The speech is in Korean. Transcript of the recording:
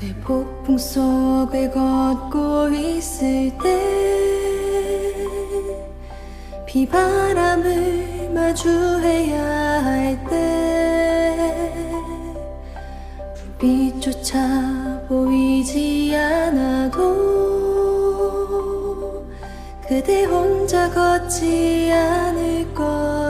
그대 폭풍 속을 걷고 있을 때 비바람을 마주해야 할 때 불빛조차 보이지 않아도 그대 혼자 걷지 않을 것